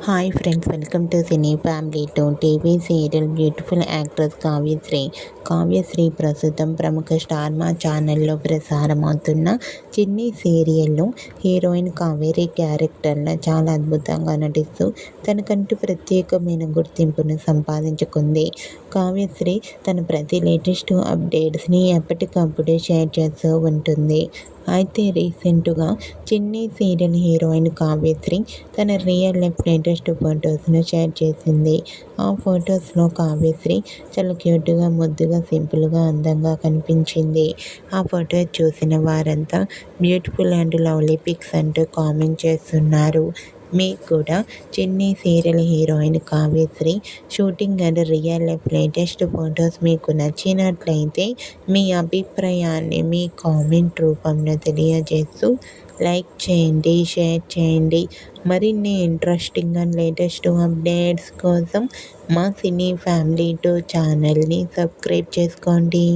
Hi friends, welcome to cine family two. TV serial beautiful actress Kavyasri ప్రస్తుతం ప్రముఖ star మా ఛానల్లో ప్రసారమవుతున్న చిన్ని సీరియల్లో హీరోయిన్ కావేరి క్యారెక్టర్లో చాలా అద్భుతంగా నటిస్తూ తనకంటూ ప్రత్యేకమైన గుర్తింపును సంపాదించుకుంది. కావ్యశ్రీ తన ప్రతి లేటెస్ట్ అప్డేట్స్ని ఎప్పటికప్పుడు షేర్ చేస్తూ ఉంటుంది. అయితే రీసెంట్గా చిన్ని సీరియల్ హీరోయిన్ కావ్యశ్రీ తన రియల్ లైఫ్ లేటెస్ట్ ఫొటోస్ను షేర్ చేసింది. ఆ ఫొటోస్లో కావ్యశ్రీ చాలా క్యూట్గా, ముద్దుగా, సింపుల్గా, అందంగా కనిపించింది. ఆ ఫొటో చూసిన వారంతా బ్యూటిఫుల్ అండ్ లవ్లీ పిక్స్ అంటూ కామెంట్ చేస్తున్నారు. మీకు కూడా చిన్ని serial heroine Kavyasri shooting and real life latest photos మీకు నచ్చినట్లయితే మీ అభిప్రాయాన్ని మీ కామెంట్ రూపంలో తెలియజేస్తూ లైక్ చేయండి, షేర్ చేయండి. మరిన్ని ఇంట్రెస్టింగ్ అండ్ లేటెస్ట్ అప్డేట్స్ కోసం మా సినీ ఫ్యామిలీ 2 ఛానల్ని సబ్స్క్రైబ్ చేసుకోండి.